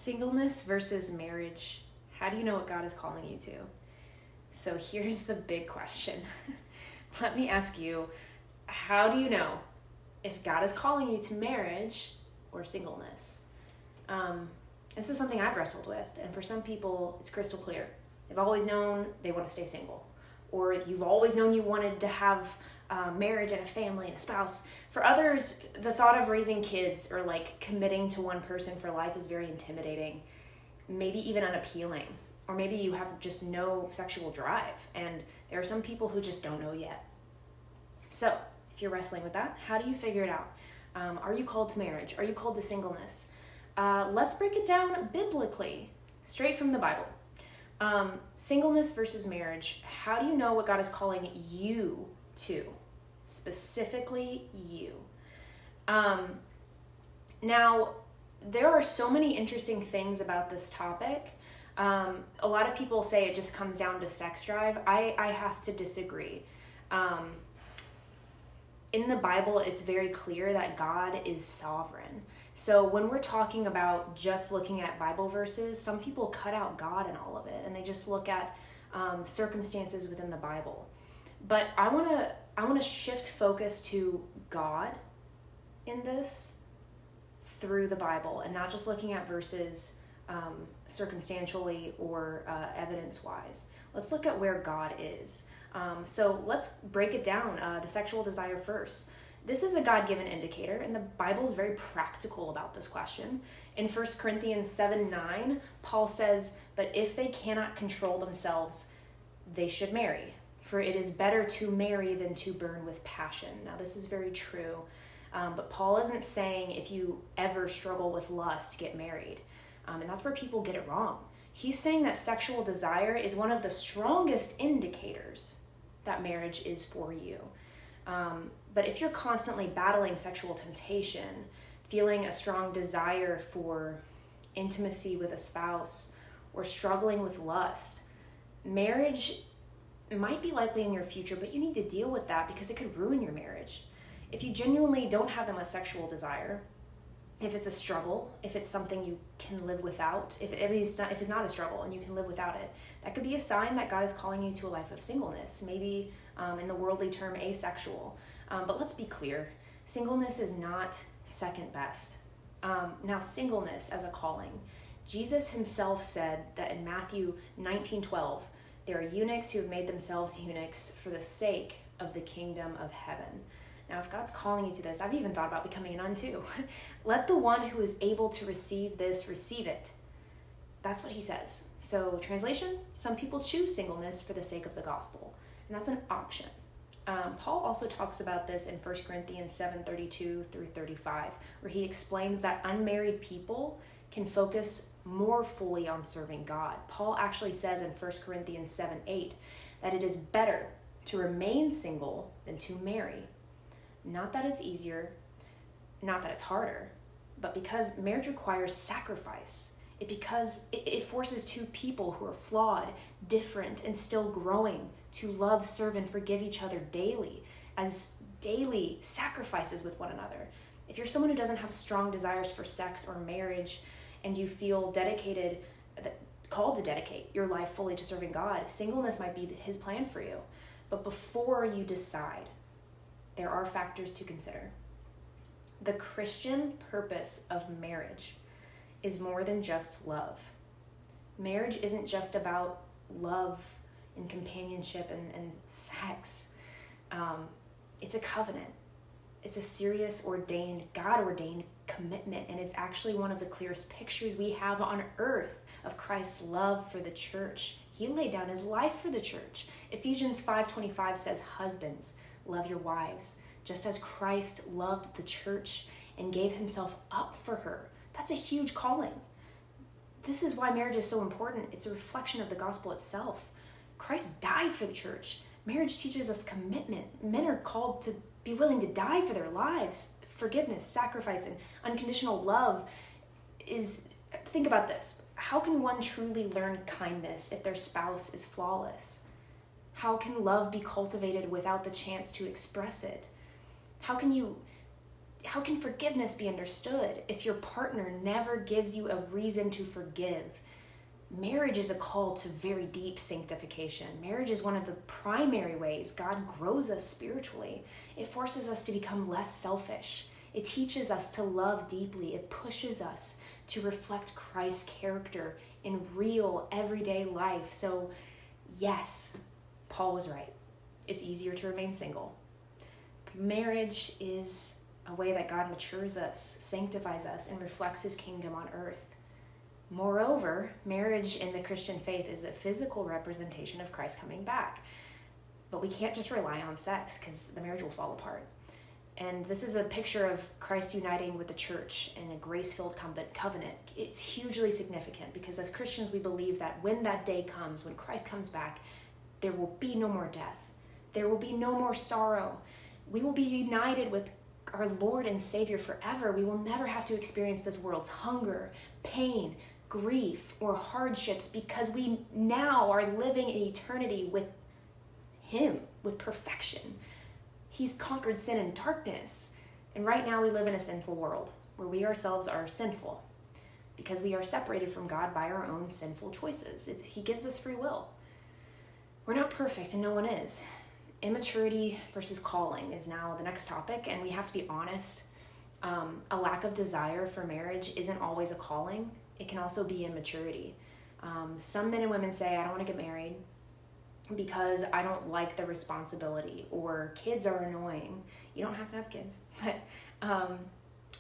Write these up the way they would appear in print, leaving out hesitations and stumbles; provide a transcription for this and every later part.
Singleness versus marriage. How do you know what God is calling you to? So here's the big question. Let me ask you, how do you know if God is calling you to marriage or singleness? This is something I've wrestled with, and for some people, it's crystal clear. They've always known they want to stay single, or you've always known you wanted to have marriage and a family and a spouse. For others, the thought of raising kids or like committing to one person for life is very intimidating, maybe even unappealing, or maybe you have just no sexual drive, and there are some people who just don't know yet. So if you're wrestling with that, how do you figure it out? Are you called to marriage? Are you called to singleness? Let's break it down biblically, straight from the Bible. Singleness versus marriage. How do you know what God is calling you to? Specifically you. Now, there are so many interesting things about this topic. A lot of people say it just comes down to sex drive. I have to disagree. In the Bible, it's very clear that God is sovereign. So when we're talking about just looking at Bible verses, some people cut out God in all of it, and they just look at circumstances within the Bible. But I want to shift focus to God in this through the Bible, and not just looking at verses circumstantially or evidence-wise. Let's look at where God is. So let's break it down. The sexual desire first. This is a God-given indicator, and the Bible is very practical about this question. In 1 Corinthians 7:9, Paul says, "But if they cannot control themselves, they should marry. For it is better to marry than to burn with passion." Now, this is very true. But Paul isn't saying if you ever struggle with lust, get married. And that's where people get it wrong. He's saying that sexual desire is one of the strongest indicators that marriage is for you. But if you're constantly battling sexual temptation, feeling a strong desire for intimacy with a spouse, or struggling with lust, marriage might be likely in your future, but you need to deal with that because it could ruin your marriage. If you genuinely don't have them a sexual desire, if it's a struggle, if it's something you can live without, if it's not a struggle and you can live without it, that could be a sign that God is calling you to a life of singleness, maybe in the worldly term, asexual. But let's be clear, singleness is not second best. Now, singleness as a calling. Jesus himself said that in Matthew 19:12, there are eunuchs who have made themselves eunuchs for the sake of the kingdom of heaven. Now, if God's calling you to this, I've even thought about becoming a nun too. Let the one who is able to receive this, receive it. That's what he says. So, translation, some people choose singleness for the sake of the gospel, and that's an option. Paul also talks about this in 1 Corinthians 7:32 through 35, where he explains that unmarried people can focus more fully on serving God. Paul actually says in 1 Corinthians 7:8 that it is better to remain single than to marry. Not that it's easier, not that it's harder, but because marriage requires sacrifice. It forces two people who are flawed, different, and still growing to love, serve, and forgive each other daily as daily sacrifices with one another. If you're someone who doesn't have strong desires for sex or marriage, and you feel called to dedicate your life fully to serving God, singleness might be his plan for you. But before you decide, there are factors to consider. The Christian purpose of marriage is more than just love. Marriage isn't just about love and companionship and sex. It's a covenant. It's a serious, God-ordained commitment, and it's actually one of the clearest pictures we have on earth of Christ's love for the church. He laid down his life for the church. Ephesians 5:25 says, "Husbands, love your wives, just as Christ loved the church and gave himself up for her." That's a huge calling. This is why marriage is so important. It's a reflection of the gospel itself. Christ died for the church. Marriage teaches us commitment. Men are called to be willing to die for their lives. Forgiveness, sacrifice, and unconditional love is, think about this. How can one truly learn kindness if their spouse is flawless? How can love be cultivated without the chance to express it? How can you How can forgiveness be understood if your partner never gives you a reason to forgive? Marriage is a call to very deep sanctification. Marriage is one of the primary ways God grows us spiritually. It forces us to become less selfish. It teaches us to love deeply. It pushes us to reflect Christ's character in real, everyday life. So, yes, Paul was right. It's easier to remain single. Marriage is a way that God matures us, sanctifies us, and reflects his kingdom on earth. Moreover, marriage in the Christian faith is a physical representation of Christ coming back. But we can't just rely on sex because the marriage will fall apart. And this is a picture of Christ uniting with the church in a grace-filled covenant. It's hugely significant because as Christians, we believe that when that day comes, when Christ comes back, there will be no more death. There will be no more sorrow. We will be united with our Lord and Savior forever. We will never have to experience this world's hunger, pain, grief, or hardships because we now are living in eternity with him, with perfection. He's conquered sin and darkness. And right now we live in a sinful world where we ourselves are sinful because we are separated from God by our own sinful choices. He gives us free will. We're not perfect and no one is. Immaturity versus calling is now the next topic, and we have to be honest. A lack of desire for marriage isn't always a calling. It can also be immaturity. Some men and women say, I don't want to get married because I don't like the responsibility, or kids are annoying. You don't have to have kids, but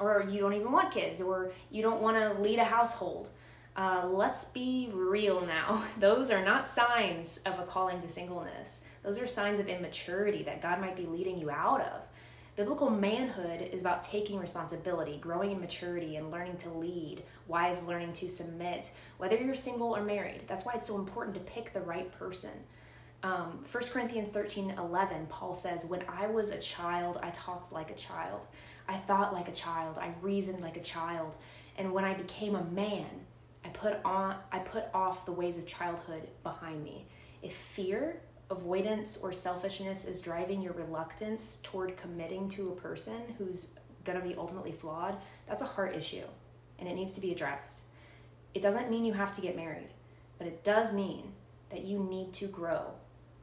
or you don't even want kids, or you don't want to lead a household. Let's be real now. Those are not signs of a calling to singleness. Those are signs of immaturity that God might be leading you out of. Biblical manhood is about taking responsibility, growing in maturity, and learning to lead. Wives learning to submit, whether you're single or married. That's why it's so important to pick the right person. 1 Corinthians 13:11, Paul says, when I was a child, I talked like a child. I thought like a child. I reasoned like a child. And when I became a man, I put off the ways of childhood behind me. If fear, avoidance, or selfishness is driving your reluctance toward committing to a person who's going to be ultimately flawed, that's a heart issue, and it needs to be addressed. It doesn't mean you have to get married, but it does mean that you need to grow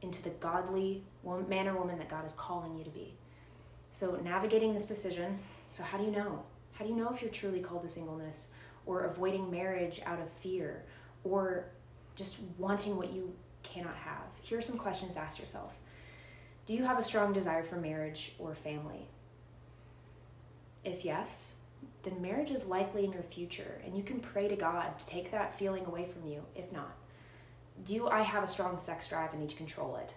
into the godly man or woman that God is calling you to be. So navigating this decision, so how do you know? How do you know if you're truly called to singleness, or avoiding marriage out of fear, or just wanting what you cannot have? Here are some questions to ask yourself. Do you have a strong desire for marriage or family? If yes, then marriage is likely in your future, and you can pray to God to take that feeling away from you. If not, do I have a strong sex drive and need to control it?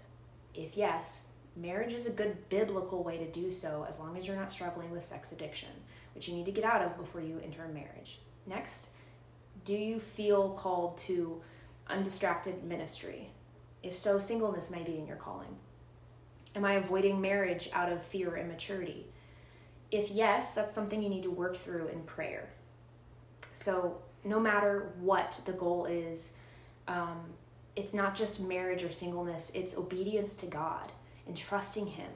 If yes, marriage is a good biblical way to do so as long as you're not struggling with sex addiction, which you need to get out of before you enter a marriage. Next, do you feel called to undistracted ministry? If so, singleness may be in your calling. Am I avoiding marriage out of fear or immaturity? If yes, that's something you need to work through in prayer. So no matter what the goal is, it's not just marriage or singleness, it's obedience to God and trusting him.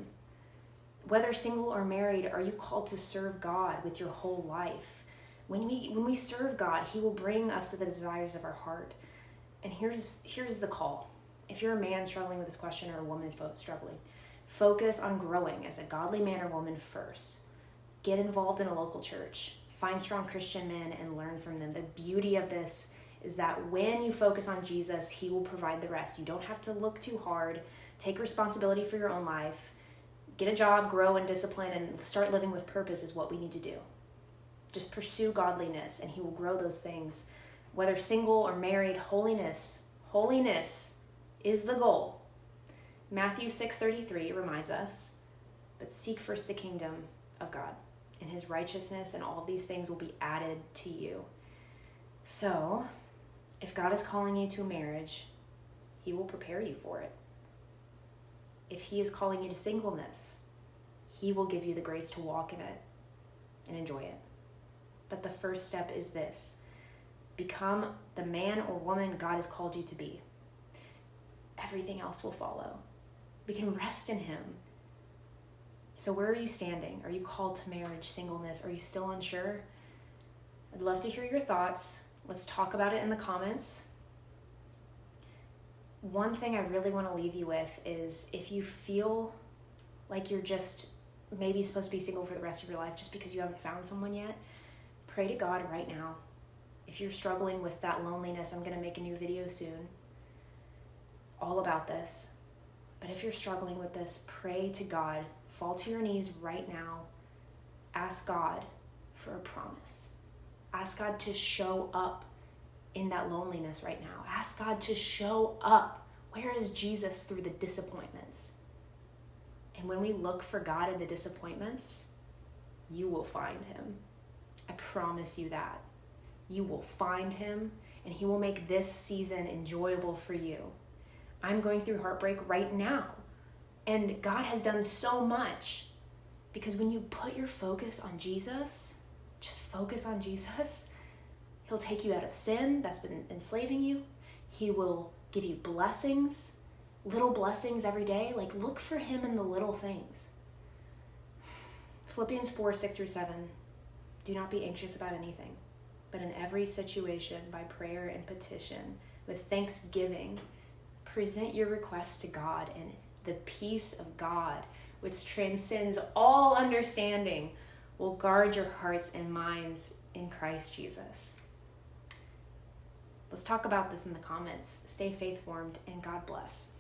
Whether single or married, are you called to serve God with your whole life? When we serve God, he will bring us to the desires of our heart. And here's the call. If you're a man struggling with this question, or a woman struggling, focus on growing as a godly man or woman first. Get involved in a local church. Find strong Christian men and learn from them. The beauty of this is that when you focus on Jesus, he will provide the rest. You don't have to look too hard. Take responsibility for your own life. Get a job, grow in discipline, and start living with purpose is what we need to do. Just pursue godliness, and he will grow those things. Whether single or married, holiness is the goal. Matthew 6:33 reminds us, but seek first the kingdom of God and his righteousness, and all of these things will be added to you. So, if God is calling you to a marriage, he will prepare you for it. If he is calling you to singleness, he will give you the grace to walk in it and enjoy it. But the first step is this: become the man or woman God has called you to be. Everything else will follow. We can rest in him. So where are you standing? Are you called to marriage, singleness? Are you still unsure? I'd love to hear your thoughts. Let's talk about it in the comments. One thing I really want to leave you with is, if you feel like you're just maybe supposed to be single for the rest of your life just because you haven't found someone yet, pray to God right now. If you're struggling with that loneliness, I'm going to make a new video soon all about this. But if you're struggling with this, pray to God. Fall to your knees right now. Ask God for a promise. Ask God to show up in that loneliness right now. Ask God to show up. Where is Jesus through the disappointments? And when we look for God in the disappointments, you will find him. I promise you that. You will find him, and he will make this season enjoyable for you. I'm going through heartbreak right now, and God has done so much, because when you put your focus on Jesus, just focus on Jesus, he'll take you out of sin that's been enslaving you. He will give you blessings, little blessings every day. Like, look for him in the little things. Philippians 4:6-7. Do not be anxious about anything, but in every situation, by prayer and petition, with thanksgiving, present your requests to God, and the peace of God, which transcends all understanding, will guard your hearts and minds in Christ Jesus. Let's talk about this in the comments. Stay faith-formed, and God bless.